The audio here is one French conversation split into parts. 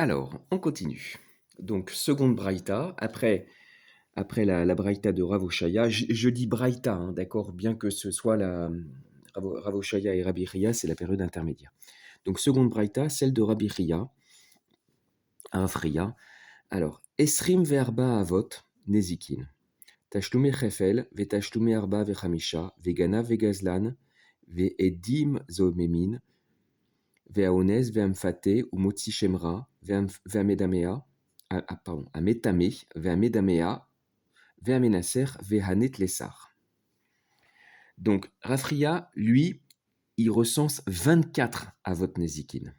Alors, on continue. Donc, seconde braïta, après la braïta de Rav Oshaya, je dis braïta, hein, d'accord, bien que ce soit Rav Oshaya et Rabbi Chia, c'est la période intermédiaire. Donc, seconde braïta, celle de Rabbi Chia, à Afria. Alors, Esrim verba avot, nezikin. Tashlume chefel, vetashlume arba vechamisha, vegana vegazlan, veedim zomemin, veaonez veamfate, ou motzi shemra, veamedamea, pardon, ametame, veamedamea, veamenaser, vehanet lesar. Donc, Rafria, lui, il recense 24 avot nezikin.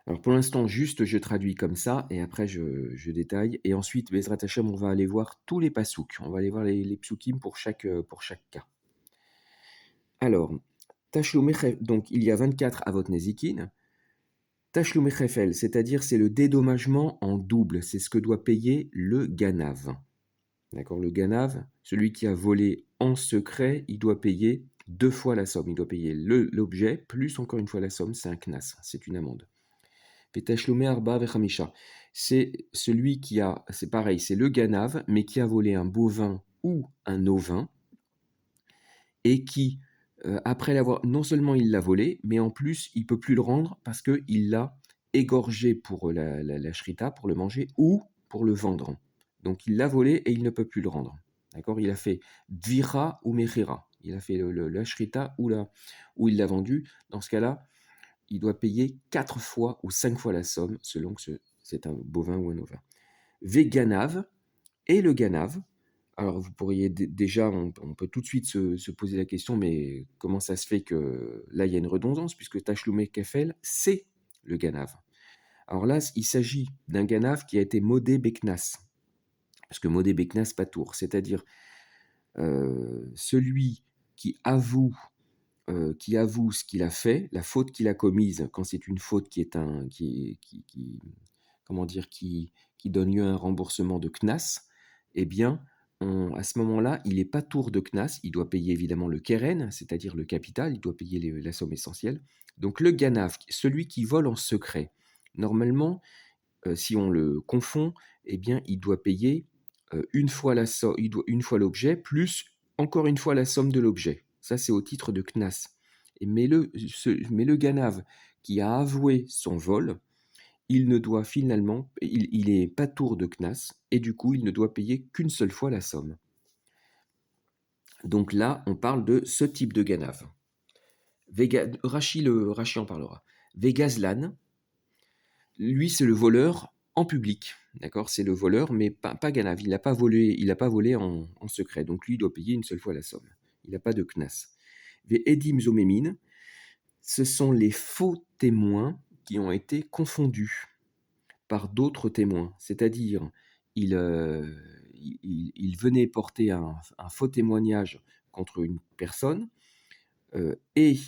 Alors pour l'instant, juste je traduis comme ça, et après je détaille. Et ensuite, Bezrat Hashem, on va aller voir tous les pasouks. On va aller voir les psukim pour chaque cas. Alors, donc il y a 24 avot nezikin. Tashlume chefel, c'est-à-dire c'est le dédommagement en double. C'est ce que doit payer le ganav. D'accord, le ganav, celui qui a volé en secret, il doit payer 2 fois la somme. Il doit payer l'objet, plus encore une fois la somme, c'est un knas, c'est une amende. Petashlume arba vechamisha. C'est celui qui a, c'est pareil, c'est le ganav, mais qui a volé un bovin ou un ovin, et qui, après l'avoir, non seulement il l'a volé, mais en plus il peut plus le rendre parce qu'il l'a égorgé pour la shrita, pour le manger, ou pour le vendre. Donc il l'a volé et il ne peut plus le rendre. D'accord. Il a fait dvira ou mechira. Il a fait la shrita ou il l'a vendu. Dans ce cas-là, il doit payer 4 fois ou 5 fois la somme, selon que c'est un bovin ou un ovin. Veganav, et le ganav. Alors vous pourriez déjà, on peut tout de suite se poser la question, mais comment ça se fait que là il y a une redondance, puisque Tashlume Kefel, c'est le ganav. Alors là, il s'agit d'un ganav qui a été modé Beknas, parce que modé Beknas patour, c'est-à-dire celui qui avoue ce qu'il a fait, la faute qu'il a commise, quand c'est une faute qui est comment dire, qui donne lieu à un remboursement de knas, eh bien, à ce moment-là, il n'est pas tour de knas, il doit payer évidemment le keren, c'est-à-dire le capital, il doit payer la somme essentielle. Donc le ganav, celui qui vole en secret, normalement, si on le confond, eh bien, il doit payer une fois une fois l'objet, plus encore une fois la somme de l'objet. Ça, c'est au titre de knas. Mais le ganav qui a avoué son vol, il ne doit finalement, il est pas tour de knas, et du coup, il ne doit payer qu'une seule fois la somme. Donc là, on parle de ce type de ganav. Rachi en parlera. Vegazlan, lui, c'est le voleur en public. D'accord. C'est le voleur, mais pas ganav. Il n'a pas volé en secret. Donc lui, il doit payer une seule fois la somme. Il n'a pas de knas. Ve edim zomemin, ce sont les faux témoins qui ont été confondus par d'autres témoins. C'est-à-dire, il venait porter un faux témoignage contre une personne, et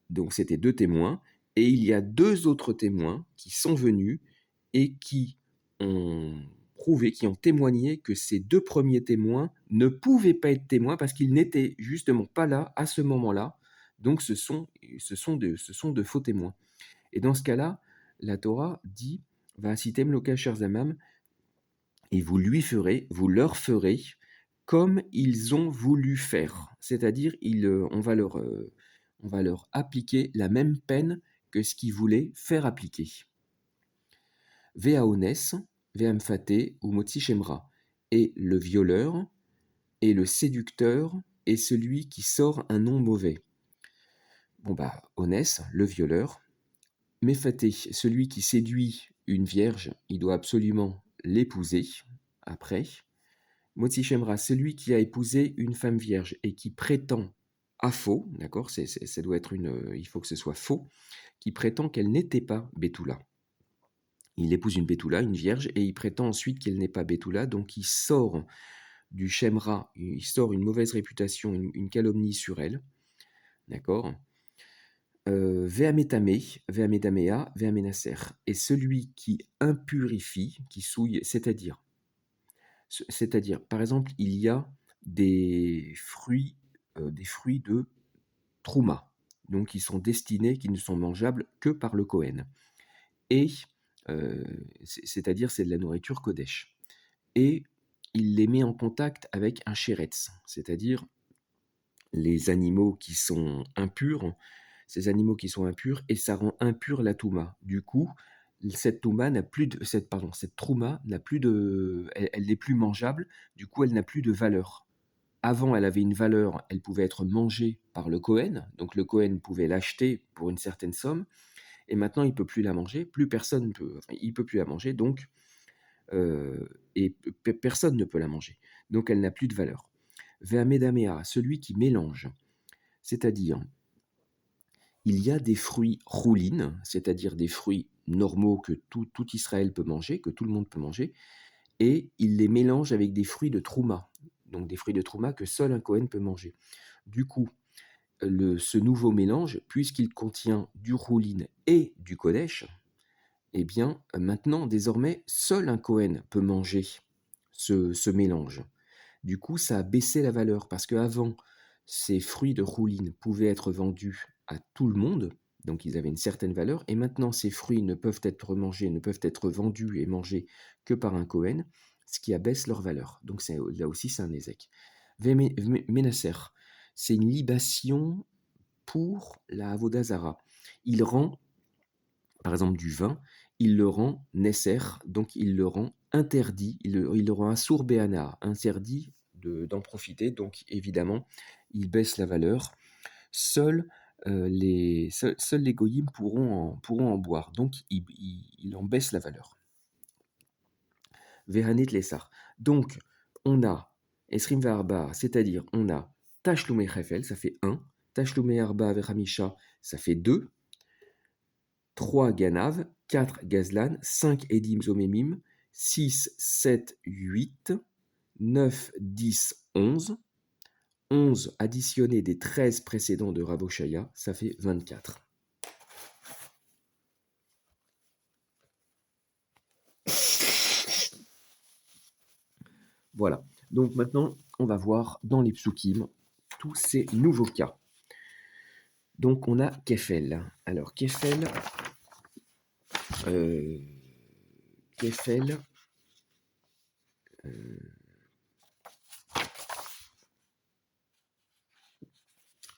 donc c'était 2 témoins, et il y a 2 autres témoins qui sont venus et qui ont prouvé, qui ont témoigné que ces 2 premiers témoins ne pouvaient pas être témoins parce qu'ils n'étaient justement pas là à ce moment-là. Donc ce sont de faux témoins. Et dans ce cas-là, la Torah dit va sitem loka sherzamam, et vous leur ferez comme ils ont voulu faire. C'est-à-dire, on va leur appliquer la même peine que ce qu'ils voulaient faire appliquer. Veaones, veamfate ou motzi shemra. Et le violeur, et le séducteur, et celui qui sort un nom mauvais. Bon bah, Onès, le violeur, Mephaté, celui qui séduit une vierge, il doit absolument l'épouser après. Motzi Shemra, celui qui a épousé une femme vierge et qui prétend à faux, d'accord, ça doit être il faut que ce soit faux, qui prétend qu'elle n'était pas Betula. Il épouse une Betula, une vierge, et il prétend ensuite qu'elle n'est pas Betula, donc il sort du Shemra, il sort une mauvaise réputation, une calomnie sur elle, d'accord. Veametame, veamedamea, veamenaser. Et celui qui impurifie, qui souille, c'est-à-dire, par exemple, il y a des fruits de trouma, donc qui sont destinés, qui ne sont mangeables que par le Kohen. Et c'est-à-dire c'est de la nourriture kodesh. Et il les met en contact avec un sheretz, c'est-à-dire les animaux qui sont impurs, ces animaux qui sont impurs, et ça rend impure la touma. Du coup, cette touma n'a plus de, cette trouma n'a plus de, elle n'est plus mangeable. Du coup, elle n'a plus de valeur. Avant, elle avait une valeur, elle pouvait être mangée par le Kohen, donc le Kohen pouvait l'acheter pour une certaine somme, et maintenant il peut plus la manger, plus personne peut, enfin, il peut plus la manger, donc et personne ne peut la manger. Donc elle n'a plus de valeur. Ve'amedamea, celui qui mélange, c'est-à-dire il y a des fruits roulines, c'est-à-dire des fruits normaux que tout Israël peut manger, que tout le monde peut manger, et il les mélange avec des fruits de trouma, donc des fruits de trouma que seul un Kohen peut manger. Du coup, ce nouveau mélange, puisqu'il contient du rouline et du kodesh, eh bien, maintenant, désormais, seul un Kohen peut manger ce mélange. Du coup, ça a baissé la valeur parce qu'avant, ces fruits de rouline pouvaient être vendus à tout le monde, donc ils avaient une certaine valeur, et maintenant ces fruits ne peuvent être mangés, ne peuvent être vendus et mangés que par un Kohen, ce qui abaisse leur valeur. Donc là aussi, c'est un ézek. Ménasser, c'est une libation pour la Avodazara. Il rend, par exemple, du vin, il le rend nesser, donc il le rend interdit, il le rend assour béana, interdit d'en profiter, donc évidemment, il baisse la valeur. Seuls seuls les goyim pourront en boire, donc il en baisse la valeur. Vehanet lesar. Donc, on a Esrim Varba, c'est-à-dire on a Tashlume Chefel, ça fait 1, Tashlume Arba Veramisha, ça fait 2, 3 Ganav, 4 Gazlan, 5 Edim Zomemim, 6, 7, 8, 9, 10, 11. 11 additionné des 13 précédents de Raboshaya, ça fait 24. Voilà. Donc maintenant, on va voir dans les psukim tous ces nouveaux cas. Donc on a Kefel. Alors Kefel, euh, Kefel,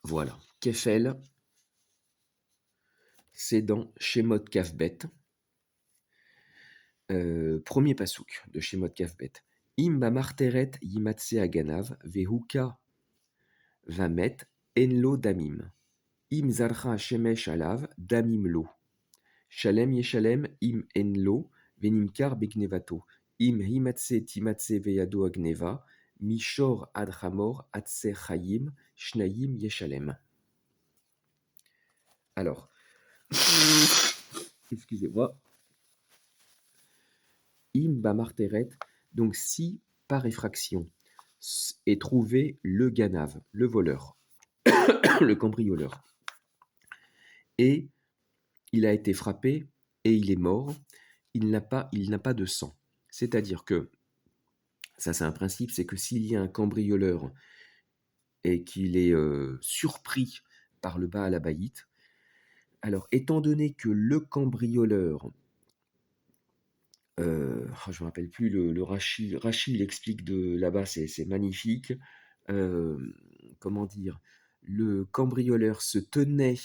voilà. Kefel, c'est dans Shemot Kafbet. Premier pasouk de Shemot Kafbet. Im bamarteret yimatse aganav vehuka vamet enlo damim. Im zarcha shemesh alav damim lo. Shalem yeshalem im enlo venimkar begnevato. Im himatse timatse veyado agneva. Mishor ad hamor atse chayim shnayim yeshalem. Alors, excusez-moi. Im bamarteret, donc si par effraction est trouvé le ganav, le voleur, le cambrioleur, et il a été frappé et il est mort, il n'a pas de sang. C'est-à-dire que, ça c'est un principe, c'est que s'il y a un cambrioleur et qu'il est surpris par le Baal Habayit, alors étant donné que le cambrioleur, je ne me rappelle plus le Rashi, il explique là-bas, c'est magnifique, comment dire, le cambrioleur se tenait,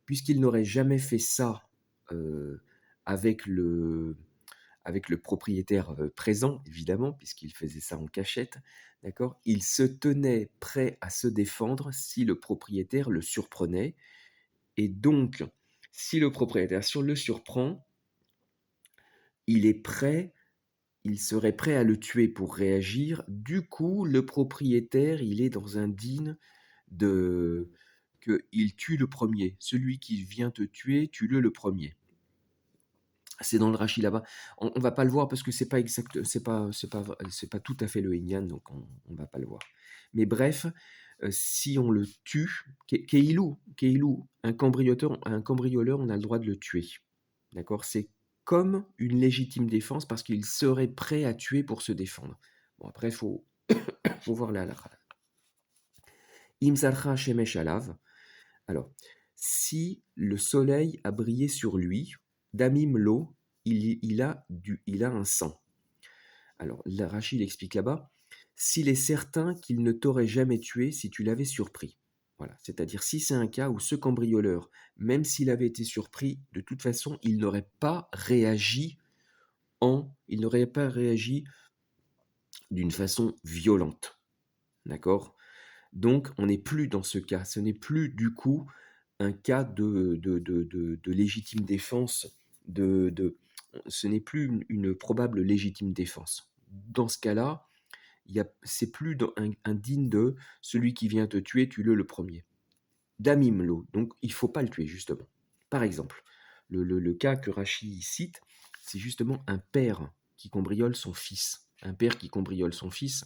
puisqu'il n'aurait jamais fait ça euh, avec le, avec le propriétaire présent, évidemment, puisqu'il faisait ça en cachette, d'accord, il se tenait prêt à se défendre si le propriétaire le surprenait, et donc, si le propriétaire le surprend, il est prêt, il serait prêt à le tuer pour réagir. Du coup, le propriétaire, il est dans un digne de qu'il tue le premier. Celui qui vient te tuer, tue-le le premier. C'est dans le Rashi là-bas. On va pas le voir parce que c'est pas exact, c'est pas tout à fait le Inyan, donc on va pas le voir. Mais bref, si on le tue, Keilou, un cambrioleur, on a le droit de le tuer. D'accord? C'est comme une légitime défense parce qu'il serait prêt à tuer pour se défendre. Bon, après, faut voir la halakha. Imzalcha shemesh alav. Alors, si le soleil a brillé sur lui, damim lo, il a un sang. Alors, Rachid explique là-bas, s'il est certain qu'il ne t'aurait jamais tué si tu l'avais surpris. Voilà, c'est-à-dire si c'est un cas où ce cambrioleur, même s'il avait été surpris, de toute façon, il n'aurait pas réagi d'une façon violente. D'accord? Donc, on n'est plus dans ce cas. Ce n'est plus du coup un cas de légitime défense. Ce n'est plus une probable légitime défense. Dans ce cas-là, c'est plus un digne de celui qui vient te tuer, tue-le le premier. Damimlo, donc il ne faut pas le tuer justement. Par exemple, le cas que Rachi cite, c'est justement un père qui cambriole son fils. Un père qui cambriole son fils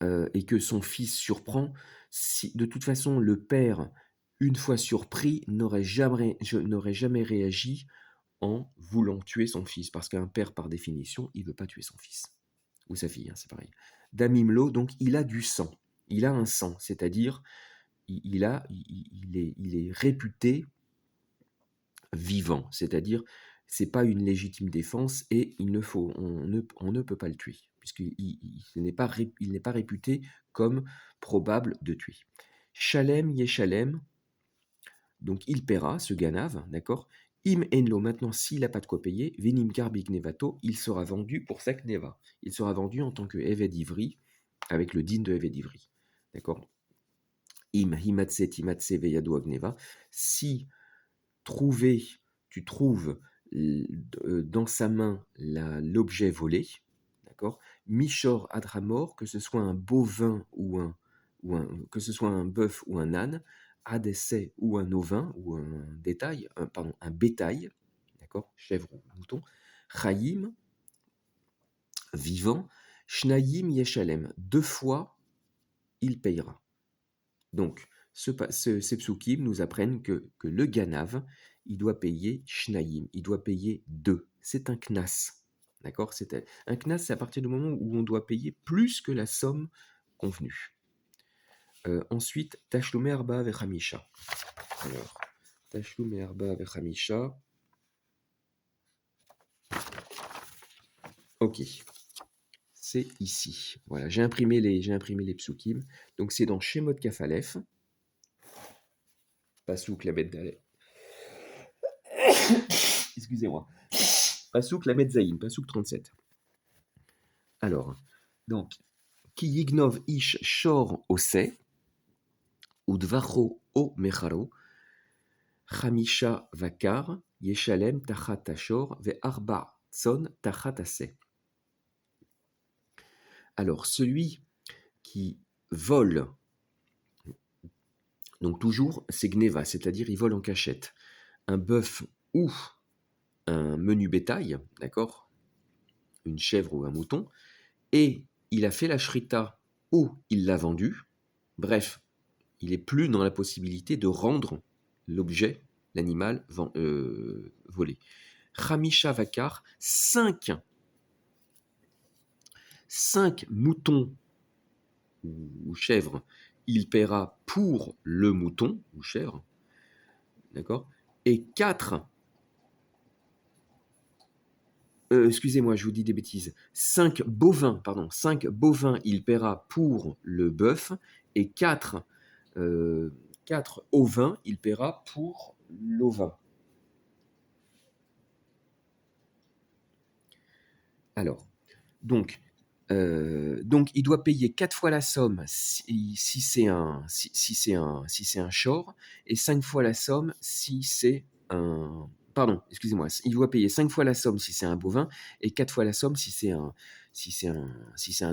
et que son fils surprend. De toute façon, le père, une fois surpris, n'aurait jamais réagi en voulant tuer son fils, parce qu'un père, par définition, il ne veut pas tuer son fils. Ou sa fille, hein, c'est pareil. Damimlo, donc il a du sang. Il a un sang, c'est-à-dire il est réputé vivant, c'est-à-dire c'est pas une légitime défense et on ne peut pas le tuer, puisqu'il n'est pas, il n'est pas réputé comme probable de tuer. Shalem Yeshalem, donc il paiera, ce Ganav, d'accord. Im Enlo, maintenant s'il n'a pas de quoi payer, Venim Karbik Nevato, il sera vendu pour sa Kneva. Il sera vendu en tant que Eved Ivri, avec le din de Eved Ivri. D'accord. Im Himatse Timatse Veyado Agneva. Si tu trouves dans sa main l'objet volé, d'accord. Mishor Adramor, que ce soit un bovin que ce soit un bœuf ou un âne, Adessé ou un ovin ou un bétail, d'accord, chèvre ou mouton, Chaim, vivant, Shnayim Yeshalem, 2 fois il payera. Donc, ces psukim nous apprennent que le Ganav, il doit payer Shnayim, il doit payer 2. C'est un knas. D'accord. Un knas, c'est à partir du moment où on doit payer plus que la somme convenue. Ensuite, Tashlumé Arba Vechamisha. Alors, Tashlumé Arba Vechamisha. Ok. C'est ici. Voilà, j'ai imprimé les psukim. Donc, c'est dans Shemot Kafalef. Pasouk la bête d'Aleh. Excusez-moi. Pasouk la Metzaïm, Pasouk 37. Alors, donc, Ki yignov ish shor ose, udvacho o mecharo, chamisha vakar, yeshalem tachat ashor, ve arba tson tachat ase. Alors, celui qui vole, donc toujours, c'est gneva, c'est-à-dire il vole en cachette, un bœuf ou un menu bétail, d'accord, une chèvre ou un mouton, et il a fait la shrita ou il l'a vendu, bref, il n'est plus dans la possibilité de rendre l'objet, l'animal volé. Khamisha Vakar, 5 moutons ou chèvres, il paiera pour le mouton ou chèvre, d'accord. Et 4, excusez-moi, je vous dis des bêtises, 5 bovins, il paiera pour le bœuf, et 4 ovins, il paiera pour l'ovin. Alors, donc il doit payer 4 fois la somme si c'est un shor, et 5 fois la somme si c'est un... Pardon, excusez-moi. Il doit payer 5 fois la somme si c'est un bovin, et 4 fois la somme si c'est un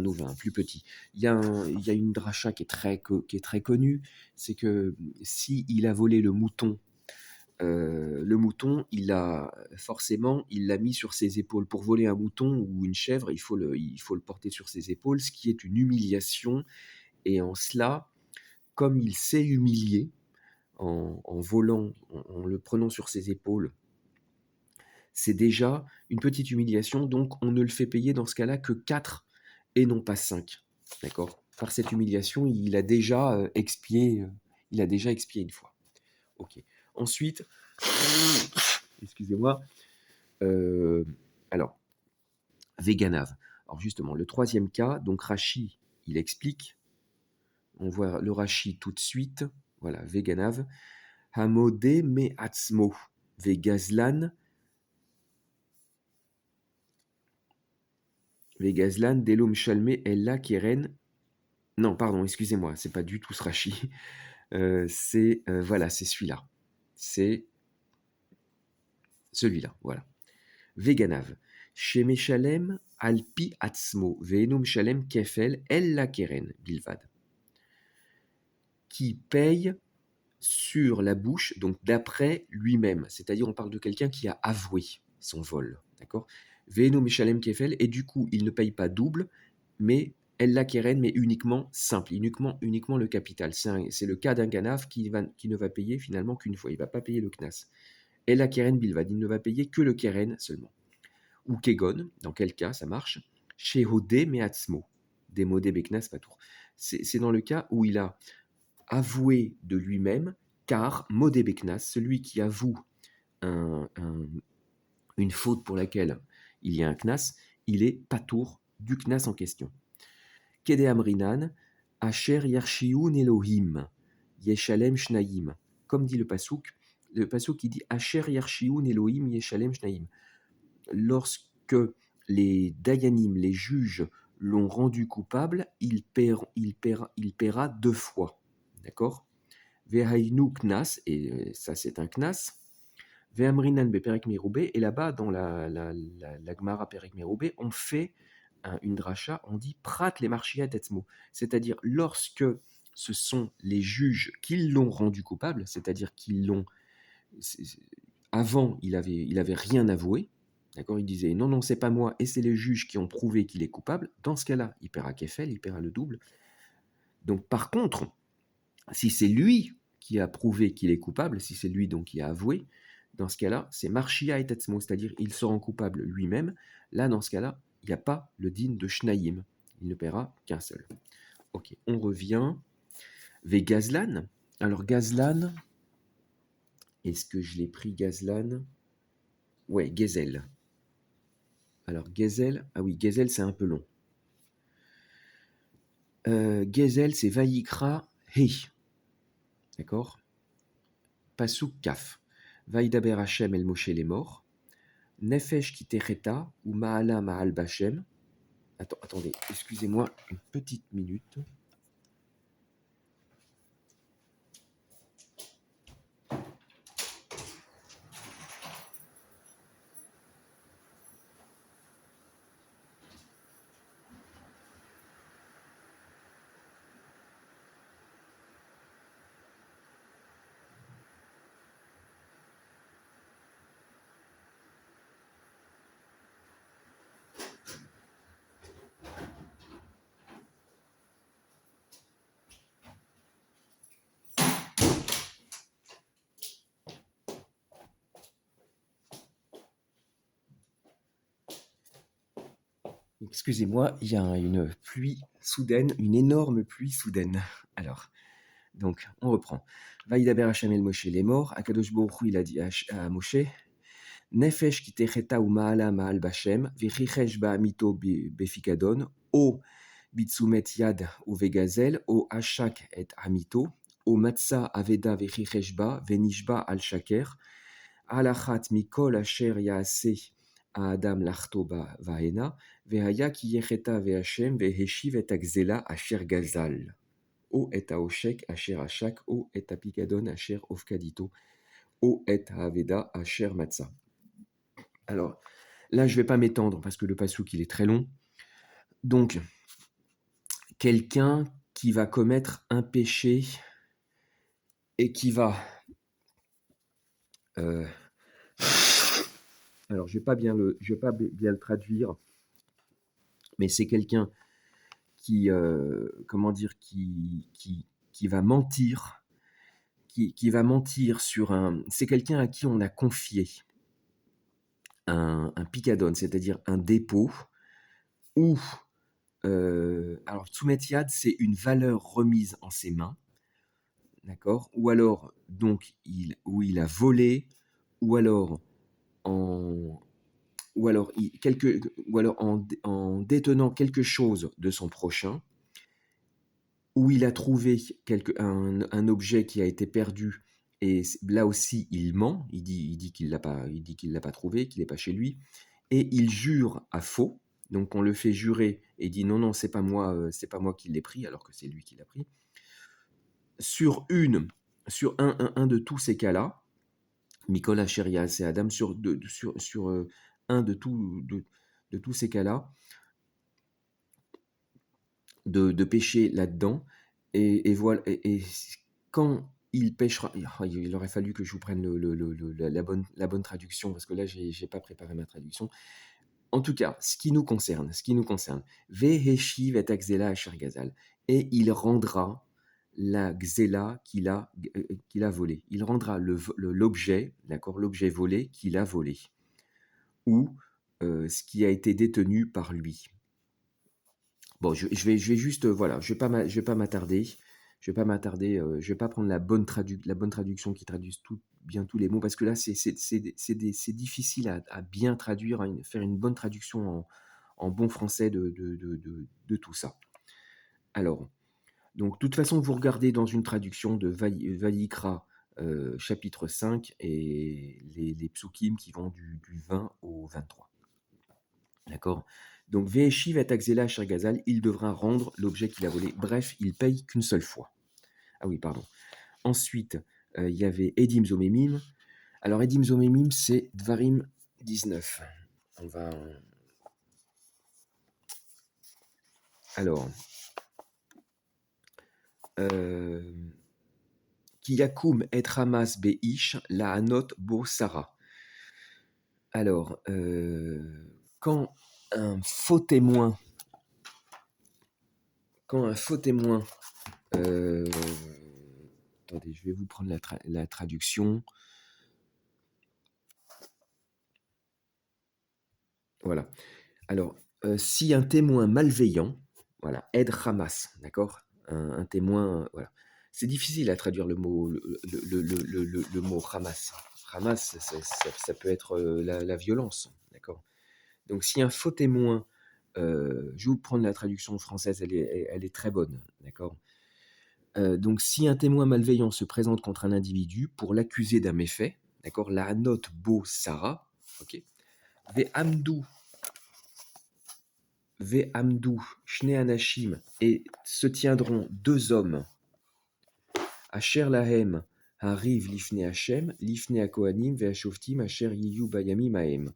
ovin, plus petit. Il y a une dracha qui est très connue, c'est que si il a volé le mouton, il l'a mis sur ses épaules. Pour voler un mouton ou une chèvre, il faut le porter sur ses épaules, ce qui est une humiliation. Et en cela, comme il s'est humilié en volant, en le prenant sur ses épaules, c'est déjà une petite humiliation. Donc, on ne le fait payer dans ce cas-là que 4 et non pas 5. D'accord. Par cette humiliation, il a déjà expié une fois. Ok. Ensuite, excusez-moi, Heu, alors, Veganav. Alors justement, le troisième cas, donc Rashi, il explique, on voit le Rashi tout de suite, voilà, Veganav. Hamodé me atzmo, Vegazlan, Vegazlan, Delom Shalme, Ella Keren. Non, pardon, excusez-moi, c'est pas du tout ce Rashi. C'est voilà, c'est celui-là. C'est celui-là, voilà. Veganav. Shemeshalem alpi atzmo, ve'enu shalem kefel ella keren bilvad. Qui paye sur la bouche, donc d'après lui-même. C'est-à-dire, on parle de quelqu'un qui a avoué son vol. D'accord. Ve'enu mishalem kefel, et du coup, il ne paye pas double, mais ella keren, mais uniquement simple, uniquement le capital. C'est le cas d'un ganav qui ne va payer finalement qu'une fois. Il ne va pas payer le knas. Ella keren bilvad, il ne va payer que le keren seulement. Ou kegon, dans quel cas ça marche? Shehode meatzmo, demode beknas patour. C'est dans le cas où il a avoué de lui-même, car modé beknas, celui qui avoue un- un- une faute pour laquelle il y a un knas, il est patour du knas en question. Kede amrinan, asher yarshiun Elohim, yeshalem shnaim. Comme dit le pasouk qui dit asher yarshiun Elohim, yeshalem shnaim. Lorsque les Dayanim, les juges, l'ont rendu coupable, il paiera deux fois. D'accord. Vehainu knas, et ça c'est un knas. Vehamrinan beperek meroubé, et là-bas, dans la Gemara perek meroubé, on fait une dracha, on dit prat les marchiat etzmo. C'est-à-dire, lorsque ce sont les juges qui l'ont rendu coupable, c'est-à-dire qu'ils l'ont avant, il avait rien avoué. D'accord. Il disait non, non, c'est pas moi, et c'est les juges qui ont prouvé qu'il est coupable. Dans ce cas-là, il paiera kefel, il paiera le double. Donc, par contre, si c'est lui qui a prouvé qu'il est coupable, si c'est lui donc qui a avoué, dans ce cas-là, c'est marchia et tetzmo, c'est-à-dire il se rend coupable lui-même. Là, dans ce cas-là, il n'y a pas le din de shnaïm. Il ne paiera qu'un seul. Ok, on revient. Ve Gazlan. Alors, Gazlan, est-ce que je l'ai pris Gazlan? Ouais, Gezel. Alors, Gezel, ah oui, Gezel, c'est un peu long. Gezel, c'est Vayikra He. D'accord. Pasuk Kaf. Vaïdaber Hashem el Moshe les morts. Nefesh ki tereta ou Maala Maal Bachem. Attendez, excusez-moi une petite minute. Excusez-moi, il y a une pluie soudaine, une énorme pluie soudaine. Alors, donc, on reprend. Vaïdaber Hashem el Moshe les morts. Akadosh Baruch Hu, il a dit à Moshe, Nefesh ki tereta ou Maala Maal Bachem, Vichichesh Ba'amito Befikadon, O Bitsumet Yad ou Vegazel, O Ashak et Amito, O Matza Aveda Vichicheshba, Venishba al Shaker, Alachat mikol asher yaase à Adam lachto vahena, vehaya ki yecheta vehashem veheshiv et agzela asher gazal. O et aoshek asher ashak, o et apikadon asher ofkadito, o et aveda asher matza. Alors, là, je ne vais pas m'étendre parce que le pasouk, il est très long. Donc, quelqu'un qui va commettre un péché et qui va... alors, je ne vais pas bien le traduire, mais c'est quelqu'un qui, comment dire, qui va mentir, qui va mentir sur un... C'est quelqu'un à qui on a confié un picadone, c'est-à-dire un dépôt, ou... alors, Tsumetiad, c'est une valeur remise en ses mains, d'accord. Ou alors, donc, où il a volé, ou alors en... ou alors, ou alors en détenant quelque chose de son prochain, où il a trouvé un objet qui a été perdu, et là aussi il ment, il dit qu'il l'a pas trouvé, qu'il n'est pas chez lui, et il jure à faux. Donc on le fait jurer et il dit non, non, c'est pas moi qui l'ai pris, alors que c'est lui qui l'a pris. Sur un de tous ces cas-là, Nicolas Chérias et Adam, un de tous ces cas-là, de pécher là-dedans, et voilà, et quand il pêchera, il aurait fallu que je vous prenne la bonne traduction, parce que là, j'ai pas préparé ma traduction. En tout cas, ce qui nous concerne, Veheshiv et Axela Asher Gazal, et il rendra la Xéla qu'il a volé. Il rendra l'objet, d'accord, l'objet volé qu'il a volé, ou ce qui a été détenu par lui. Bon, je vais juste, voilà, je vais pas m'attarder, je vais pas prendre la bonne traduction qui traduise bien tous les mots, parce que là, c'est difficile à bien traduire, faire une bonne traduction en bon français de tout ça. Alors, donc, de toute façon, vous regardez dans une traduction de Vayikra, chapitre 5, et les psukim qui vont du 20 au 23. D'accord. Donc, Ve'eshiv et Axela Asher Gazal, il devra rendre l'objet qu'il a volé. Bref, il paye qu'une seule fois. Ah oui, pardon. Ensuite, il y avait Edim Zomemim. Alors, Edim Zomemim, c'est Dvarim 19. On va. Alors. Kiyakum et Ramas Beish, la Anot Bo Sarah. Alors, quand un faux témoin, euh, attendez, je vais vous prendre la traduction. Voilà. Alors, si un témoin malveillant, voilà, aide Hamas, d'accord, un témoin, voilà. C'est difficile à traduire le mot, le mot Hamas. Hamas, ça peut être la violence, d'accord. Donc, si un faux témoin, je vais vous prendre la traduction française, elle est très bonne, d'accord. Donc, si un témoin malveillant se présente contre un individu pour l'accuser d'un méfait, d'accord, la note Bo Sarah, ok, Ve Amdou, Shne Anashim, et se tiendront deux hommes, Asher Lahem, Hariv Lifne Hashem, Lifne Akohanim, Veashoftim, Asher Yiyu Bayamim Ahem.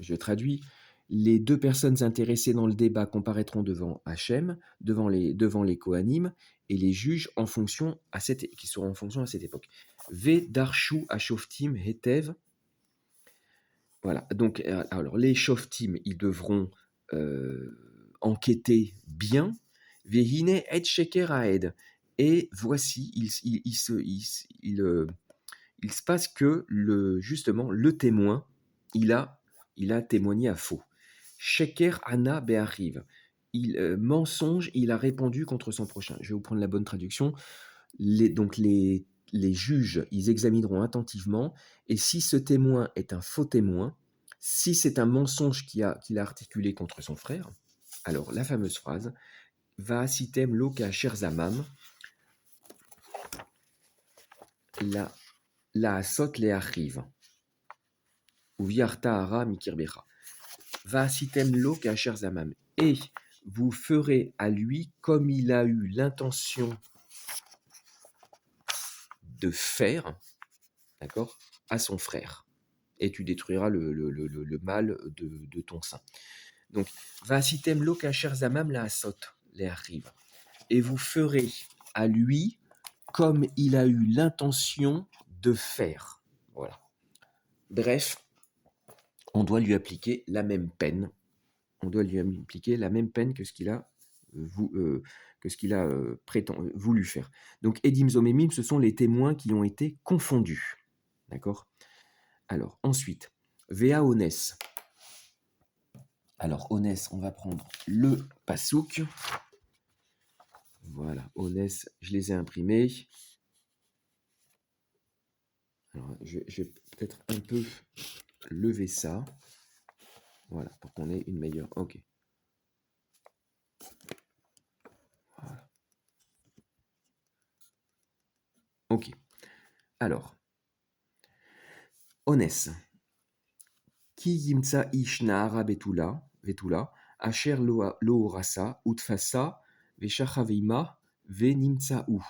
Je traduis. Les deux personnes intéressées dans le débat comparaîtront devant Hachem, devant les Kohanim, et les juges qui seront en fonction à cette époque. Ve Darshu Ashoftim Hetev. Voilà, donc alors les Shoftim, ils devront enquêter bien. Vehine et Sheker Aed. Et voici, il se passe que justement le témoin, il a témoigné à faux. Sheker Anna Be'ariv. Mensonge, il a répondu contre son prochain. Je vais vous prendre la bonne traduction. Donc les juges, ils examineront attentivement, et si ce témoin est un faux témoin, si c'est un mensonge qu'il a articulé contre son frère, alors la fameuse phrase Va sitem lo ka sherzamam, la sot le arrive, ou viarta ara mikirbecha. Va sitem lo ka sherzamam, et vous ferez à lui comme il a eu l'intention de faire, d'accord, à son frère, et tu détruiras le mal de ton sein. Donc, Vasitem lo kacher zamam la asot, les arrive, et vous ferez à lui comme il a eu l'intention de faire. Voilà. Bref, on doit lui appliquer la même peine. On doit lui appliquer la même peine que ce qu'il a voulu faire. Donc, Edim Zomemim, ce sont les témoins qui ont été confondus. D'accord. Alors, ensuite, Vea Ones. Alors, Ones, on va prendre le pasouk. Voilà, Ones, je les ai imprimés. Alors, je vais peut-être un peu lever ça. Voilà, pour qu'on ait une meilleure. Ok. Voilà. Ok. Alors, Onès. Ki yimtsa ish nahara betula, asher lo rasa, utfasa, veshachavima, venimtsa'u,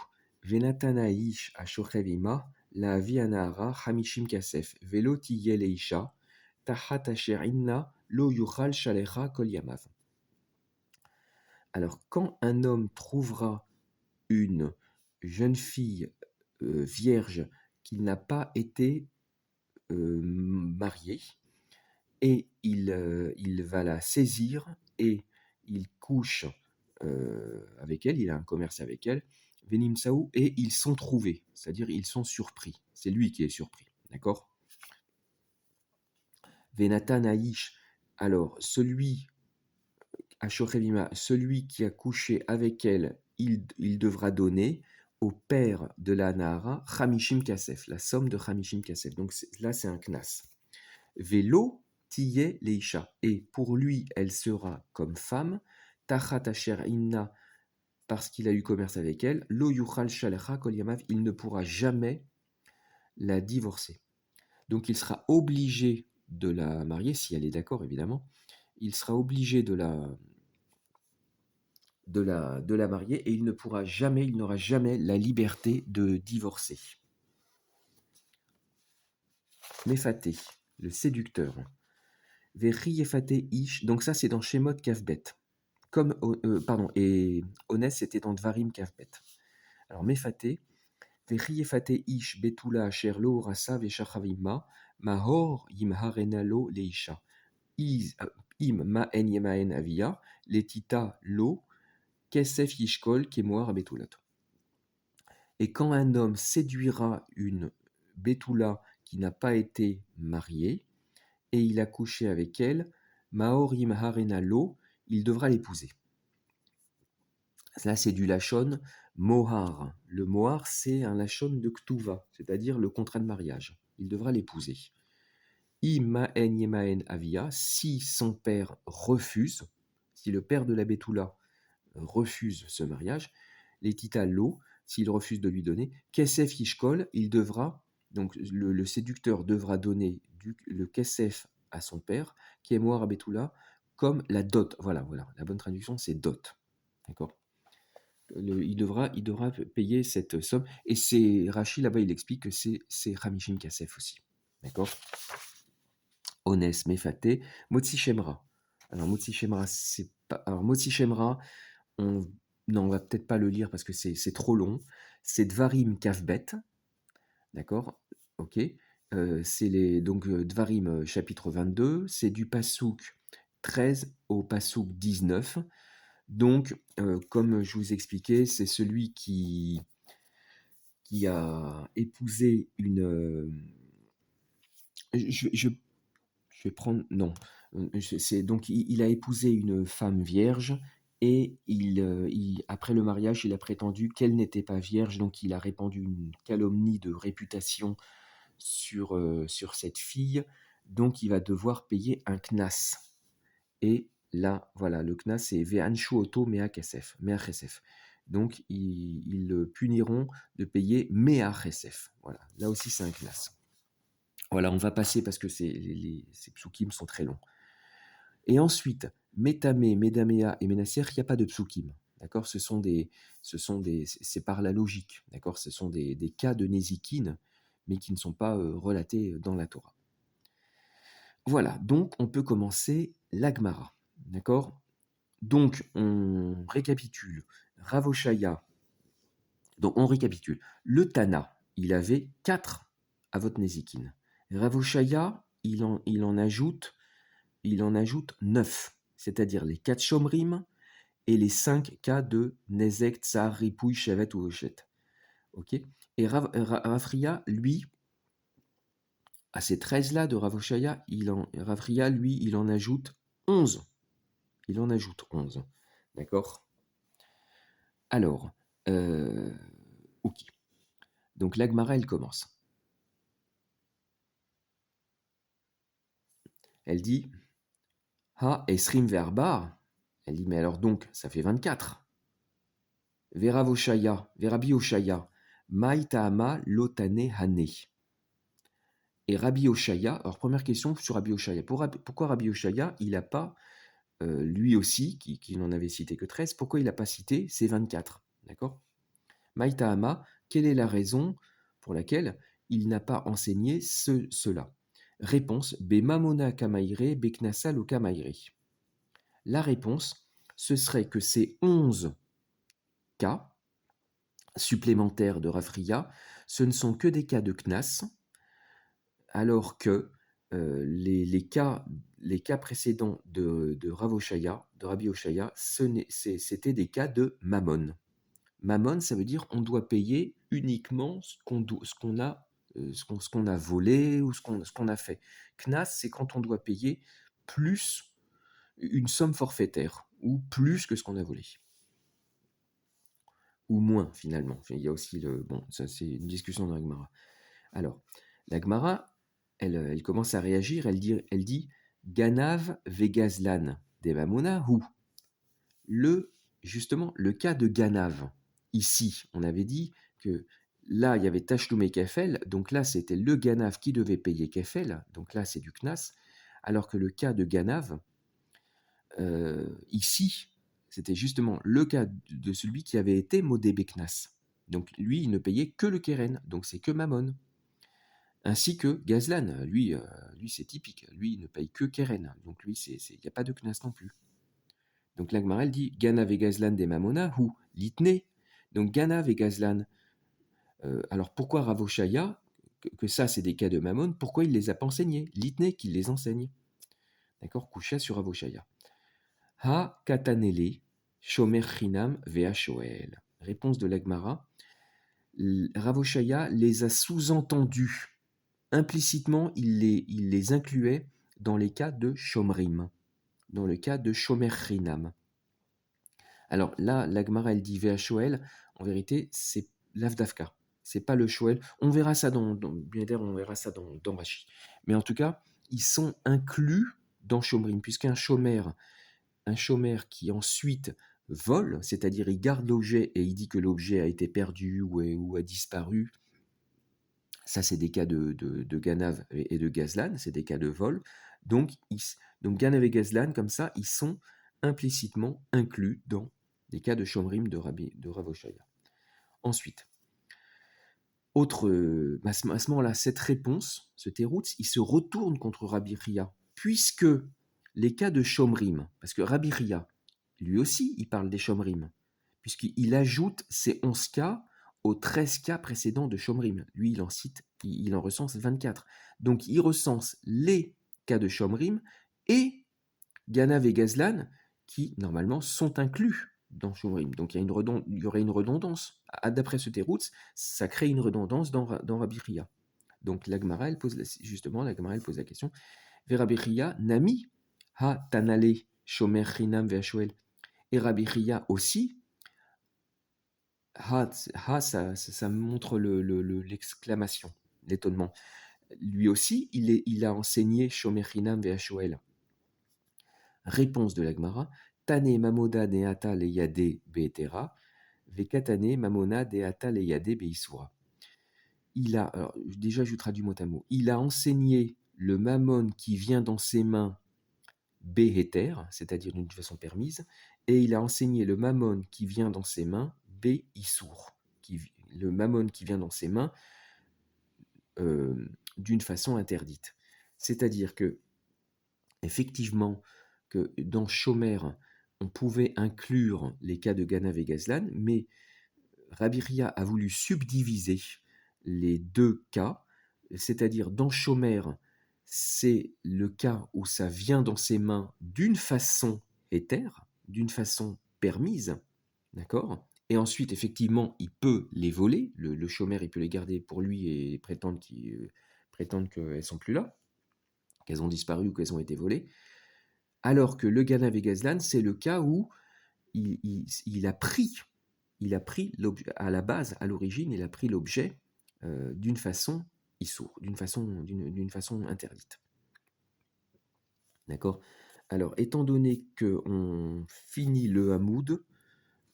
venatana ish ashochavima, la vianara, hamishim kasef, velo tiye leisha, tahat asher inna, lo yuchal shalecha kol yamav. Alors, quand un homme trouvera une jeune fille vierge qui n'a pas été mariée, et il va la saisir et il couche avec elle, il a un commerce avec elle, Venim Saou, et ils sont trouvés, c'est-à-dire ils sont surpris. C'est lui qui est surpris, d'accord? Venatan Aïch, alors celui qui a couché avec elle, il devra donner au père de la Nahara Hamishim Kasef, la somme de Hamishim Kasef. Donc là, c'est un knas. Vélo, tiye leisha. Et pour lui, elle sera comme femme. Tachat asher inna, parce qu'il a eu commerce avec elle. Lo yuchal shalecha kol yamav, il ne pourra jamais la divorcer. Donc il sera obligé de la marier, si elle est d'accord évidemment. Il sera obligé de la marier et il ne pourra jamais, il n'aura jamais la liberté de divorcer. Mephaté, le séducteur. Veriyefate ish, donc ça c'est dans Shemot Kavbet. Et Onès c'était dans Dvarim Kavbet. Alors Mephaté, Veriyefate ish betula asher lo rasa veshachavima, mahor yimharena lo leisha. Im ma'en yemaen avia, letita lo, kesef yishkol kemoar betulat. Et quand un homme séduira une betula qui n'a pas été mariée, et il a couché avec elle, Maorim Harena Lo, il devra l'épouser. Là, c'est du lachon mohar. Le mohar, c'est un lachon de ktuva, c'est-à-dire le contrat de mariage. Il devra l'épouser. Imaen yemaen avia, si son père refuse, si le père de la Betula refuse ce mariage, les tita lo, s'il refuse de lui donner, kesef yishkol, il devra, donc le séducteur devra donner le kesef à son père, qui est Moar Betula, comme la dot. Voilà, la bonne traduction, c'est dot. D'accord. Il devra payer cette somme. Et c'est Rachi, là-bas, il explique que c'est Hamishim Kasef aussi. D'accord. Onès, Mefaté, Motsi Shemra. Alors, Motsi Shemra, c'est pas. Alors, Motsi Shemra, non, on va peut-être pas le lire parce que c'est trop long. C'est Dvarim Kavbet. D'accord. Ok. C'est donc Dvarim chapitre 22. C'est du Passouk 13 au Passouk 19. Donc, comme je vous expliquais, c'est celui qui a épousé une. Je vais prendre. Non. Donc, il a épousé une femme vierge et après le mariage, il a prétendu qu'elle n'était pas vierge. Donc, il a répandu une calomnie de réputation sur cette fille. Donc, il va devoir payer un knas. Et là, voilà, le knas, c'est Ve'anshu oto mea kesef. Donc, ils le puniront de payer mea kesef. Voilà, là aussi, c'est un knas. Voilà, on va passer parce que ces psukim sont très longs. Et ensuite, Métamé, Médaméa et Ménasser, il n'y a pas de psukim. D'accord, c'est par la logique. D'accord, ce sont des cas de Nézikine, mais qui ne sont pas relatés dans la Torah. Voilà, donc on peut commencer l'Agmara. D'accord. Donc on récapitule. Ravoshaya, donc on récapitule. Le Tana, il avait 4 avot Nézikine. Ravoshaya, il en ajoute 9, c'est-à-dire les 4 Shomrim et les 5 cas de Nezek, Tsar, Ripouille, Shevet ou Hochet. Ok. Et Rafria, lui, à ces 13-là de Ravoshaya, Rafria, lui, il en ajoute 11. Il en ajoute 11. D'accord. Alors, ok. Donc l'Agmara, elle commence. Elle dit Ha esrim verbar. Elle dit, mais alors donc, ça fait 24. Verabi Oshaya, Maïtama lotane hane. Et Rabbi Oshaya, alors première question sur Rabbi Oshaya. Pourquoi Rabbi Oshaya, il n'a pas, lui aussi, qui n'en avait cité que 13, pourquoi il n'a pas cité ces 24? D'accord? Maïtama, quelle est la raison pour laquelle il n'a pas enseigné cela? Réponse, Be mamona kamaire, beknasa lo kamaire. La réponse, ce serait que ces 11 cas supplémentaires de Rafriya, ce ne sont que des cas de Knas, alors que les cas précédents de Rabbi Oshaya, c'était des cas de Mammon. Mammon, ça veut dire on doit payer uniquement ce qu'on a volé ou ce qu'on a fait. Knas, c'est quand on doit payer plus une somme forfaitaire ou plus que ce qu'on a volé. Ou moins, finalement. Enfin, il y a aussi le... Bon, ça, c'est une discussion dans la Gemara. Alors, la Gemara, elle commence à réagir, elle dit Ganav vegazlan de Mamona ou justement, le cas de Ganav. Ici, on avait dit que là, il y avait Tachloum et Kefel, donc là, c'était le Ganav qui devait payer Kefel, donc là, c'est du Knas, alors que le cas de Ganav, ici, c'était justement le cas de celui qui avait été Modé Beknas. Donc lui, il ne payait que le Keren, donc c'est que Mammon. Ainsi que Gazlan, lui c'est typique, lui il ne paye que Keren, donc lui il n'y a pas de Knas non plus. Donc l'Agmara elle dit Ganav et Gazlan des Mamona ou Litne. Donc Ganav et Gazlan, alors pourquoi Ravoshaya, que ça c'est des cas de Mammon, pourquoi il ne les a pas enseignés? Litne qui les enseigne. D'accord, Kusha sur Ravoshaya. Ha katanele, shomer chinam vea shoel. Réponse de l'Agmara. Ravoshaya les a sous-entendus. Implicitement, il les incluait dans les cas de shomrim, dans le cas de shomer chinam. Alors là, l'Agmara, elle dit VHOL, en vérité, c'est l'Avdavka. C'est pas le Shoel. On verra ça on verra ça dans Rashi. Mais en tout cas, ils sont inclus dans Shomrim, puisqu'un Shomer, qui ensuite vole, c'est-à-dire il garde l'objet et il dit que l'objet a été perdu ou a disparu, ça c'est des cas de Ganav et de Gazlan, c'est des cas de vol. Donc Ganav et Gazlan, comme ça, ils sont implicitement inclus dans les cas de Shomrim de Rav Oshaya. Ensuite, à ce moment-là, cette réponse, ce teroutz, il se retourne contre Rabbi Ria, puisque les cas de Shomrim, parce que Rabbi Ria, lui aussi, il parle des Shomrim, puisqu'il ajoute ces 11 cas aux 13 cas précédents de Shomrim. Lui, il en recense 24. Donc, il recense les cas de Shomrim et Ganav et Gazlan, qui, normalement, sont inclus dans Shomrim. Donc, il y aurait une redondance. D'après ce teroutz, ça crée une redondance dans Rabbi Ria. Donc, l'Agmara, elle pose la question Rabbi Ria, Nami, ha tanale shomer chinam ve'ashoel. Et Rabbi Ria aussi, ça montre l'exclamation, l'étonnement. Lui aussi, il a enseigné shomer chinam ve'ashoel. Réponse de l'Agmara, Tane mamoda neata leyade beetera, vekatane mamona deata leyade beisura. Déjà je traduis mot à mot, il a enseigné le mammon qui vient dans ses mains beheter, c'est-à-dire d'une façon permise, et il a enseigné le mammon qui vient dans ses mains beisour, le mammon qui vient dans ses mains d'une façon interdite. C'est-à-dire que, effectivement, que dans Shomer, on pouvait inclure les cas de Ganav et Gazlan, mais Rabbi Ria a voulu subdiviser les deux cas, c'est-à-dire dans Shomer, c'est le cas où ça vient dans ses mains d'une façon éthère, d'une façon permise, d'accord? Et ensuite, effectivement, il peut les voler, le Shomer, il peut les garder pour lui et prétendre qu'elles ne sont plus là, qu'elles ont disparu ou qu'elles ont été volées. Alors que le Ganav et Gazlan, c'est le cas où il a pris l'objet, à la base, à l'origine, il a pris l'objet d'une façon issour, d'une façon interdite. D'accord? Alors, étant donné qu'on finit le Hamoud,